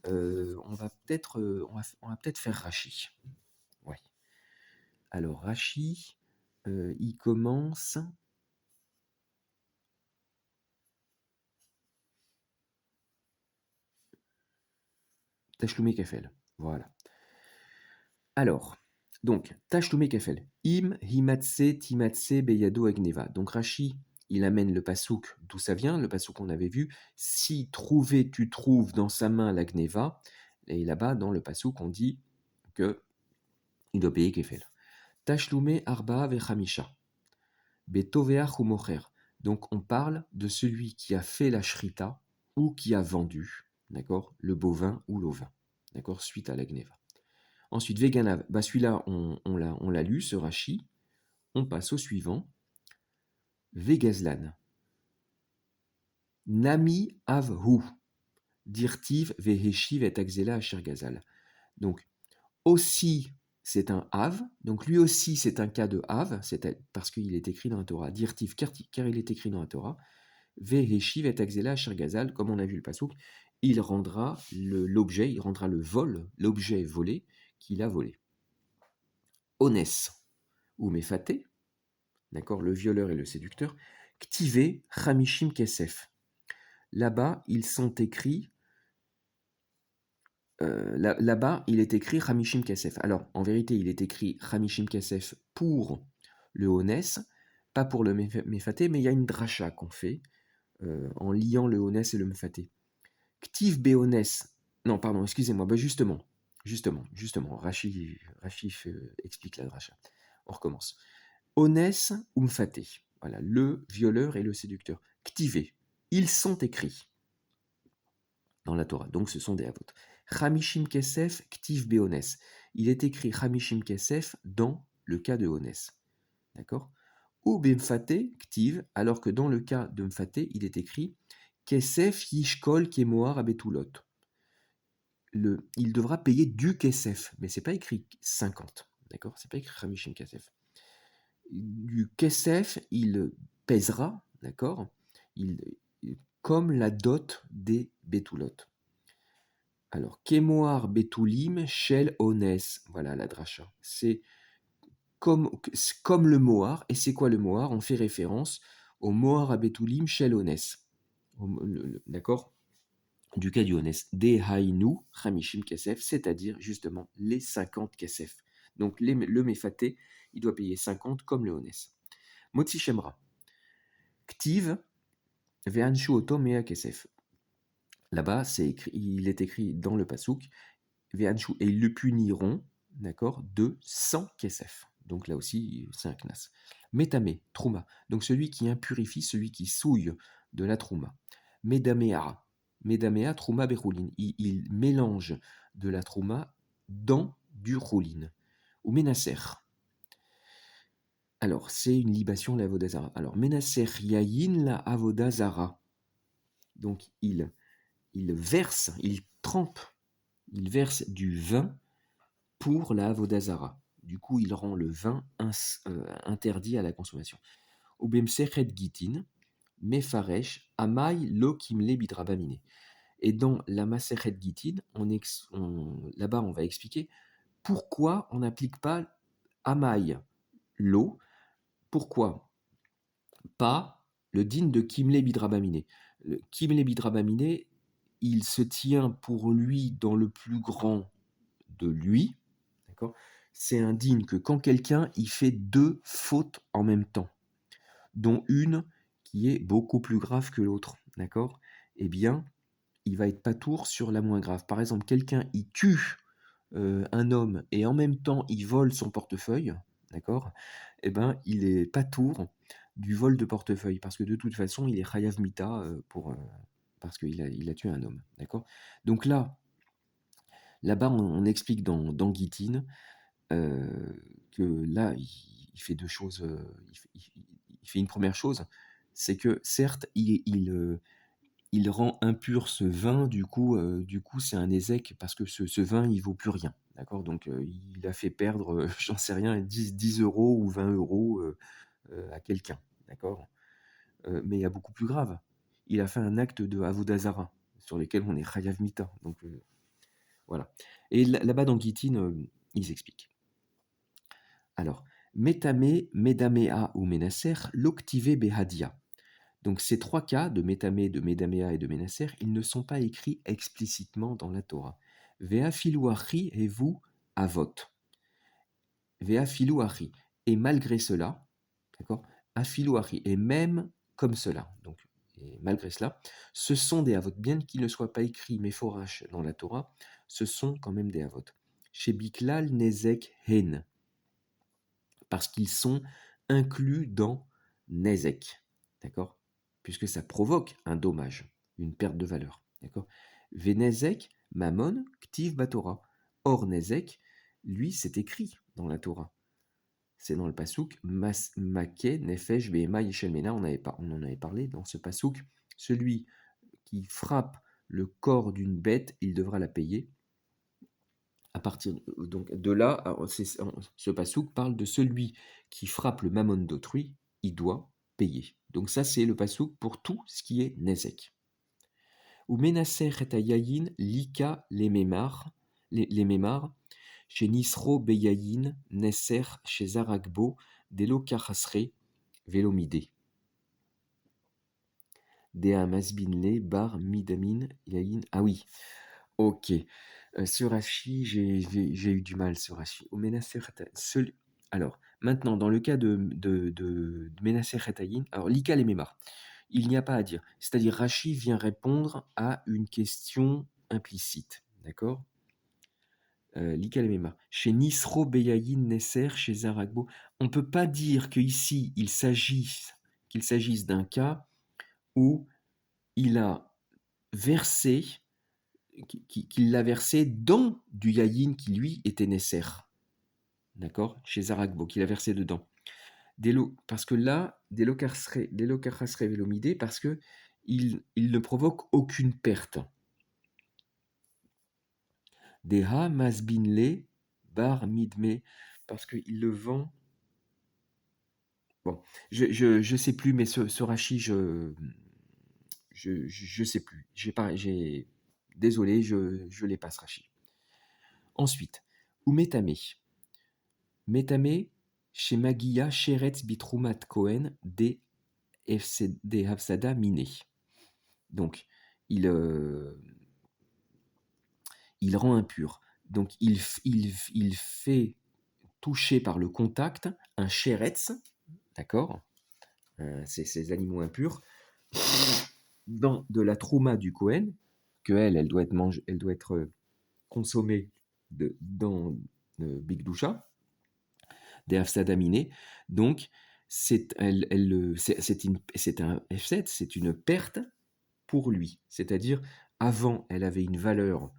on va peut-être faire Rachi. Ouais. Alors, Rachi, il commence. Tachloumé Kefel. Voilà. Alors, donc, Tachloumé Kefel. Im, Himatse, Timatse, Beyado, Agneva. Donc, Rachi, il amène le pasouk d'où ça vient, le pasouk qu'on avait vu. Si trouvé, tu trouves dans sa main la Gneva. Et là-bas, dans le pasouk, on dit que il doit payer Kefel. Tachloumé Arba Vechamisha. Betoveach ou Mocher. Donc, on parle de celui qui a fait la shrita ou qui a vendu, d'accord, le bovin ou l'ovin, d'accord, suite à la gneva. Ensuite, Veganav, bah celui-là, on l'a lu, ce Rashi. On passe au suivant. Vegazlan. Nami avhu. Dirtiv veheshiv et axela asher gazal. Donc, aussi, c'est un av. Donc, lui aussi, c'est un cas de av, c'est parce qu'il est écrit dans la Torah. Dirtiv, car il est écrit dans la Torah. Veheshiv et axela asher gazal, comme on a vu le pasouk, il rendra l'objet, il rendra le vol, l'objet volé qu'il a volé. Ones ou mefaté, d'accord, le violeur et le séducteur, Ktive Hamishim Kesef. Là-bas, ils sont écrits, là-bas, il est écrit Hamishim Kesef. Alors, en vérité, il est écrit Hamishim Kesef pour le Honès, pas pour le Mefaté, mais il y a une dracha qu'on fait en liant le Honès et le Mefaté. Ktiv Beonès, non, pardon, excusez-moi, bah justement, Rachif explique la dracha. On recommence. Honès Umfaté. Voilà, le violeur et le séducteur. Ktivé. Ils sont écrits dans la Torah. Donc ce sont des avot. Chamishim Kesef Ktiv Beonès. Il est écrit Chamishim Kesef dans le cas de Honès. D'accord. Ou Bemfaté Ktiv, alors que dans le cas de Mfaté, il est écrit Kesef Yishkol Kemoar Abetulot. Il devra payer du Kesef, mais c'est pas écrit 50. D'accord. C'est pas écrit Chamishim Kesef. Du Kesef, il pèsera, d'accord, comme la dot des Betulot. Alors, Kemoar Betulim Shel Ones, voilà la dracha. C'est comme le Moar, et c'est quoi le Moar? On fait référence au Moar à Betulim Shel Ones. D'accord? Du cas du Ones. De Hainu Hamishim Kesef, c'est-à-dire justement les 50 Kesef. Donc le Mefaté, il doit payer 50 comme le Ones. Motzi Shemra. Ktiv ve'anshu oto mea kesef. Là-bas, il est écrit dans le pasouk ve'anshu et ils le puniront, d'accord, de 100 kesef. Donc là aussi, c'est un knas. Metame, trouma. Donc celui qui impurifie, celui qui souille de la trouma. Medamea. Medamea, trouma beroulin. Il mélange de la trouma dans du roulin. Ou menacer. Alors, c'est une libation de la Avodazara. Alors, Menaser Yayin la Avodazara. Donc, il verse, il verse du vin pour la Avodazara. Du coup, il rend le vin interdit à la consommation. Ubemsechet Gitin, Mefaresh, Amai lo Kimle Bidrabamine. Et dans la Masechet Gitin, là-bas, on va expliquer pourquoi on n'applique pas Amai lo. Pourquoi pas le din de Kimle Bidrabamine. Le Kimle Bidrabamine, il se tient pour lui dans le plus grand de lui. D'accord. C'est un din que quand quelqu'un il fait deux fautes en même temps, dont une qui est beaucoup plus grave que l'autre, d'accord, eh bien, il va être patour sur la moins grave. Par exemple, quelqu'un il tue un homme et en même temps il vole son portefeuille, d'accord, eh ben, il est patour du vol de portefeuille parce que de toute façon il est chayav mita parce qu'il a tué un homme, d'accord. Donc là-bas on explique dans Gittin que là il fait deux choses, il fait une première chose, c'est que certes il rend impur ce vin, du coup c'est un ézec parce que ce vin il vaut plus rien, d'accord. Donc il a fait perdre, j'en sais rien, 10 euros ou 20 euros à quelqu'un, d'accord. Mais il y a beaucoup plus grave. il a fait un acte de Avodazara, sur lequel on est Chayav Mita. Donc voilà. Et là-bas dans Gittin, ils expliquent. Alors, Metame, Medamea ou Menaser, l'octivé Behadia. Donc ces trois cas de Metame, de Medamea et de Menaser, ils ne sont pas écrits explicitement dans la Torah. Vea filouachi et vous avot. Vea filouachi. Et malgré cela, d'accord, afilouachi, et même comme cela, donc et malgré cela, ce sont des avot, bien qu'ils ne soient pas écrits méforash dans la Torah, ce sont quand même des avot. Chez Biklal Nezek Hen, parce qu'ils sont inclus dans Nezek, d'accord, puisque ça provoque un dommage, une perte de valeur, d'accord. Venezek, Mammon, Ktiv Batora. Or Nezek, lui, c'est écrit dans la Torah. C'est dans le pasouk Make Nefesh Behema Yeshel Mena. On en avait parlé dans ce pasouk. Celui qui frappe le corps d'une bête, il devra la payer. À partir donc de là, ce pasouk parle de celui qui frappe le mammon d'autrui, il doit payer. Donc ça, c'est le pasouk pour tout ce qui est nezek. Ou menaser et yayin lika les mémars, chez Nisro beyayin neser chez Zaragbo delo kachasre velomide. Dea masbinle bar midamin yayin. Ah oui, ok. Sur Rashi, j'ai eu du mal sur Rashi. Au Menacer alors, maintenant, dans le cas de Menacer Hatayin, alors, Lika les Mémar, il n'y a pas à dire. C'est-à-dire, Rashi vient répondre à une question implicite. D'accord. Lika les Mémar. Chez Nisro Beyayin Nesser, chez Zaragbo, on ne peut pas dire qu'ici, qu'il s'agisse d'un cas où il a versé qu'il l'a versé dans du yayin qui lui était nécessaire. D'accord. Chez Zaragbo, qu'il a versé dedans. Parce que là, des locarasre velomide, parce que il ne provoque aucune perte. Deha masbinle bar midme, parce qu'il le vend. Bon, je sais plus, mais ce Rashi, je sais plus. Désolé, je l'ai pas ce Rashi. Ensuite, ou Metame. Metame, chez Magia, Sheretz Bitrumat Cohen, des Hafsada Miné. Donc, il rend impur. Donc, il fait toucher par le contact un Sheretz, d'accord, ces animaux impurs, dans de la Trouma du Cohen, que elle doit être consommée dans Big Doucha, des Hafsadaminé. Donc, c'est un F7, c'est une perte pour lui. C'est-à-dire, avant, elle avait une valeur,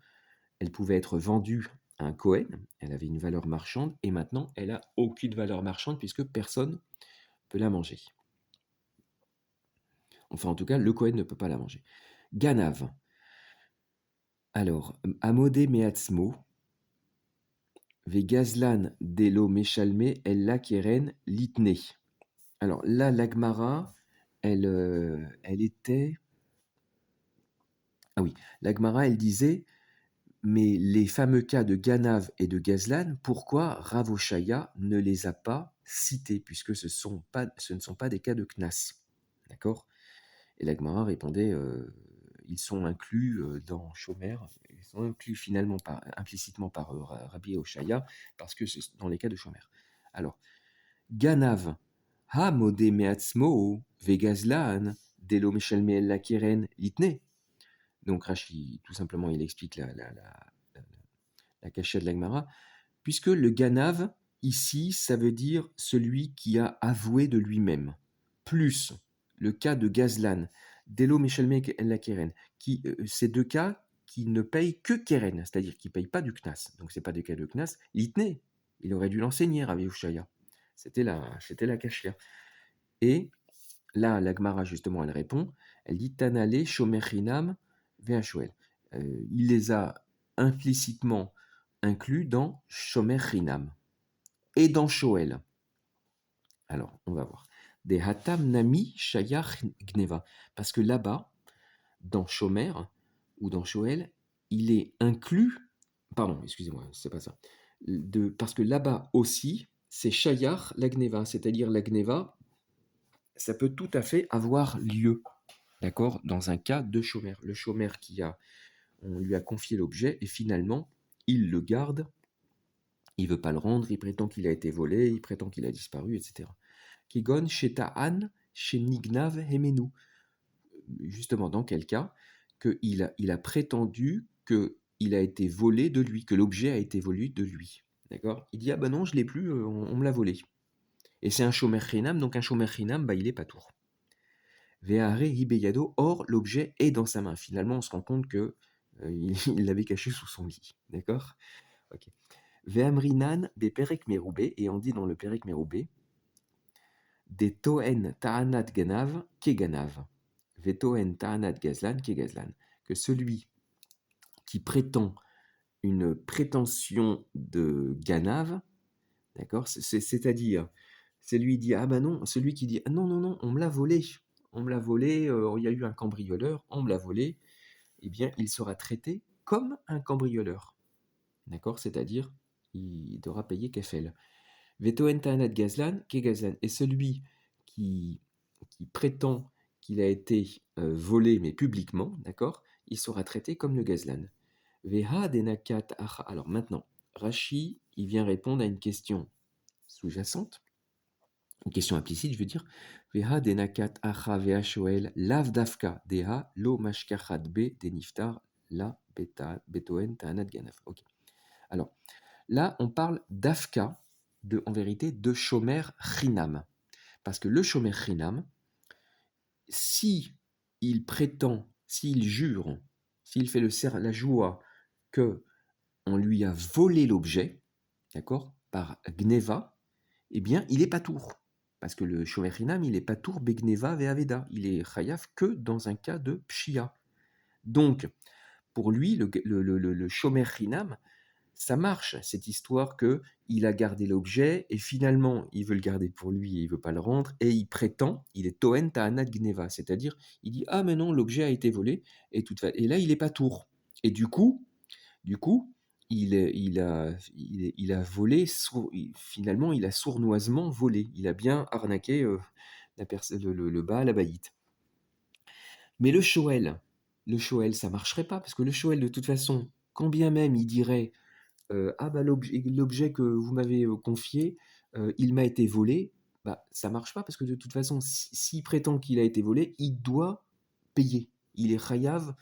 elle pouvait être vendue à un Cohen, elle avait une valeur marchande, et maintenant, elle n'a aucune valeur marchande puisque personne ne peut la manger. Enfin, en tout cas, le Cohen ne peut pas la manger. Ganav. Alors, Amodé Meatzmo, Vegazlan Delo Meshalme, Ella Keren Litne. Alors là, l'Agmara, elle était... Ah oui, l'Agmara, elle disait, mais les fameux cas de Ganav et de Gazlan, pourquoi Rav Oshaya ne les a pas cités, puisque ce ne sont pas des cas de Knas. D'accord. Et l'Agmara répondait, ils sont inclus dans Shomer, ils sont inclus finalement implicitement par Rabbi Oshaya, parce que c'est dans les cas de Shomer. Alors, Ganav, Ha modé meatzmo, vegazlan, delo meshalme la keren litne. Donc Rashi, tout simplement, il explique la cachette de l'Agmara, puisque le Ganav, ici, ça veut dire celui qui a avoué de lui-même, plus le cas de Gazlan, delo meshalme la keren, ces deux cas qui ne payent que keren, c'est-à-dire qui ne payent pas du knas. Donc c'est pas des cas de knas, litne, il aurait dû l'enseigner à Rabbi Ushaya. C'était la cachette. Et là, l'Agmara, justement, elle répond, elle dit Tanale, Shomer Hinam, Ve'ashoel. Il les a implicitement inclus dans Shomer Hinam et dans Shoel. Alors, on va voir. Des Hatam Nami Shayach Gneva. Parce que là-bas, dans Shomer ou dans Shoel, il est inclus, pardon, excusez-moi, c'est pas ça, parce que là-bas aussi, c'est Shayar la Gneva, c'est-à-dire la Gneva, ça peut tout à fait avoir lieu, d'accord, dans un cas de Shomer. Le Shomer on lui a confié l'objet et finalement, il le garde, il veut pas le rendre, il prétend qu'il a été volé, il prétend qu'il a disparu, etc. Kigon Shetaan Shenignav Hemenu. Justement, dans quel cas il a prétendu qu'il a été volé de lui, que l'objet a été volé de lui. D'accord. Il dit ah ben non, je l'ai plus, on me l'a volé. Et c'est un shomer chinam, donc un shomer chinam, bah, il est pas tour. Ve'are hibeyado, or l'objet est dans sa main. Finalement, on se rend compte que il l'avait caché sous son lit. D'accord. Ok. Ve'amrinan be perek merubé, et on dit dans le perek merubé, des toen ta'anat ganav keganav. Vetoen ta'anat gazlan kegazlan. Que celui qui prétend une prétention de ganav, d'accord, c'est-à-dire, c'est lui dit ah ben non, celui qui dit ah non non non, on me l'a volé, il y a eu un cambrioleur, on me l'a volé, eh bien il sera traité comme un cambrioleur, d'accord, c'est-à-dire il devra payer kefel. Vetoen ta'anat gazlan kegazlan, et celui qui prétend qu'il a été volé mais publiquement, d'accord, il sera traité comme le gazlan. Veha denakat acha. Alors maintenant, Rashi, il vient répondre à une question sous-jacente, une question implicite, je veux dire. Veha denakat acha veha shoel lav dafka deha lo mashkachat be deniftar la betoen ta'anat ganaf. Ok. Alors là, on parle d'afka, en vérité, de shomer chinam. Parce que le shomer chinam, si il prétend, s'il jure, s'il fait la joie que on lui a volé l'objet, d'accord, par Gneva, eh bien, il est patour. Parce que le Shomer Hinam, il est patour Begneva Ve'aveda. Il est Chayav que dans un cas de Pshia. Donc, pour lui, le Shomer Hinam, ça marche, cette histoire que il a gardé l'objet et finalement il veut le garder pour lui et il veut pas le rendre et il prétend, il est Toen Ta'anat Gneva, c'est-à-dire il dit ah mais non, l'objet a été volé et là il est pas tour. Et du coup il a volé, finalement il a sournoisement volé, il a bien arnaqué le Baal Abaït. Mais le Shoel ça marcherait pas parce que le Shoel de toute façon, quand bien même il dirait ah bah l'objet que vous m'avez confié, il m'a été volé, bah ça marche pas parce que de toute façon, s'il prétend qu'il a été volé, il doit payer. Il est chayav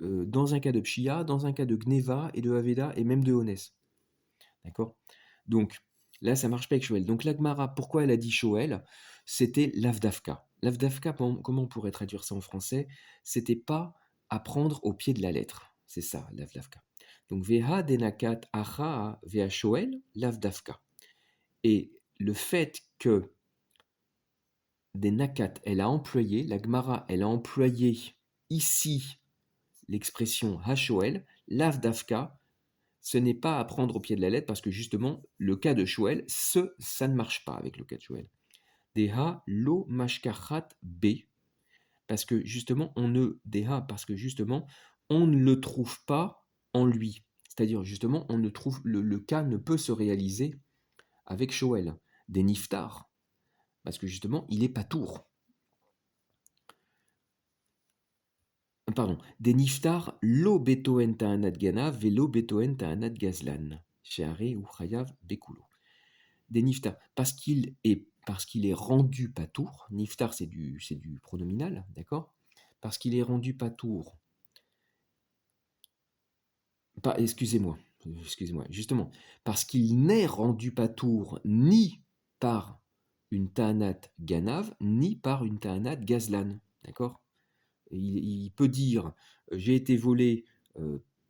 dans un cas de pshia, dans un cas de gneva et de aveda et même de honès. D'accord. Donc là, ça marche pas avec Shoel. Donc l'Agmara, pourquoi elle a dit Shoel? C'était l'avdafka. L'avdafka, comment on pourrait traduire ça en français? C'était pas à prendre au pied de la lettre. C'est ça, l'avdafka. Donc veha denakat acha veha Shoel, l'avdafka. Et le fait que des nakat, elle a employé, la Gemara, elle a employé ici l'expression ha-shoel, l'avdafka, ce n'est pas à prendre au pied de la lettre parce que justement, le cas de Shoel, ça ne marche pas avec le cas de Shoel. Deha lo mashkachat b, parce que justement, parce que justement, on ne le trouve pas en lui. C'est-à-dire, justement, on ne trouve, le cas ne peut se réaliser avec Shoel. Des niftar, parce que justement, il est pas tour. Pardon, des niftar lo betoen ta'anat gana velo betoen ta'anat gazlan. Sheare ou chayav bekulo. Des niftar, parce qu'il est rendu patour. Niftar, c'est du pronominal, d'accord. Parce qu'il est rendu patour. Excusez-moi, justement, parce qu'il n'est rendu patour ni par une ta'anat ganav, ni par une ta'anat gazlan, d'accord. Il peut dire j'ai été volé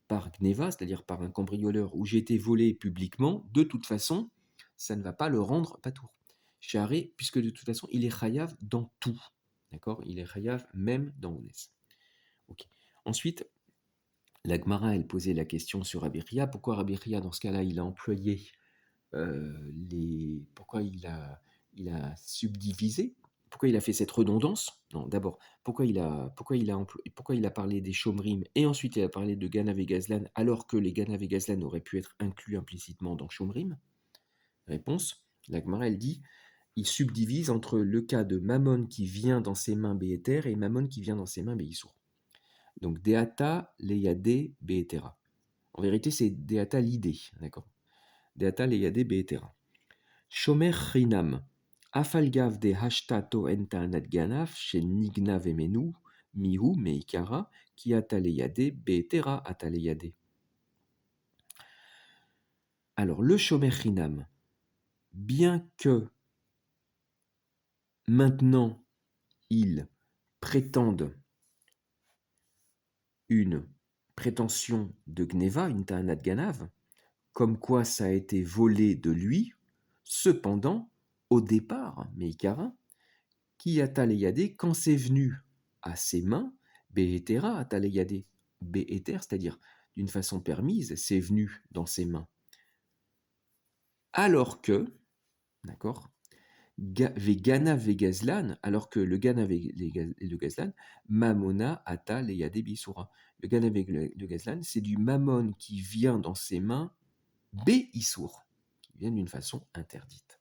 par Gneva, c'est-à-dire par un cambrioleur, ou j'ai été volé publiquement, de toute façon, ça ne va pas le rendre patour. Charé, puisque de toute façon, il est chayav dans tout. D'accord. Il est chayav même dans Onès. Ok. Ensuite, la Gemara, elle posait la question sur Rabbi Ria. Pourquoi Rabbi Ria, dans ce cas-là, il a employé pourquoi il a subdivisé pourquoi il a fait cette redondance? Non, d'abord, pourquoi il a parlé des Shomrim et ensuite il a parlé de Ganav et Gazlan, alors que les Ganav et Gazlan auraient pu être inclus implicitement dans Shomrim? Réponse, la Gemara, elle dit, il subdivise entre le cas de Mammon qui vient dans ses mains Béhéter et Mammon qui vient dans ses mains Béhissour. Donc Deata Leyade Béhétera. En vérité, c'est Deata l'idée, d'accord? Deata Leyade Béhétera. Shomer Chinam. Afalgav de Hashtato Enta Ganaf chez Nigna Vemenu, Mihu Meikara, qui ataleyade Béhétera ataleyade. Alors, le Shomer Chinam, bien que maintenant il prétende une prétention de Gneva, une Ta'anat Ganav, comme quoi ça a été volé de lui, cependant, au départ, Meikara, qui a taleyadé, quand c'est venu à ses mains, Behetera a taleyadé, Beheter, c'est-à-dire d'une façon permise, c'est venu dans ses mains. Alors que, d'accord, Vegana Vegazlan, alors que le Gana et le Gazlan, Mamona Ata Leyade Bisura. Le Gana de Gazlan, c'est du Mammon qui vient dans ses mains Beissour, qui vient d'une façon interdite.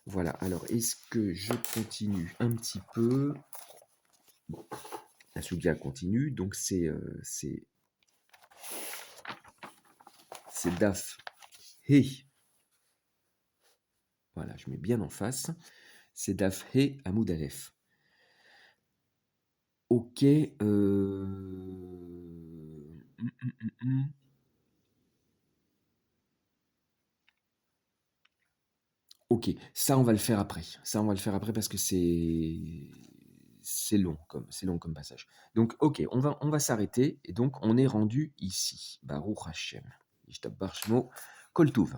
Voilà, alors est-ce que je continue un petit peu? Bon, la Sugia continue, donc c'est Daf He. Voilà, je mets bien en face. C'est Daf He Amoud Aleph. Ok. Ok, ça on va le faire après. Ça on va le faire après parce que c'est long comme passage. Donc ok, on va s'arrêter et donc on est rendu ici. Baruch Hashem. Ishtab Barshmo Kol Tuv.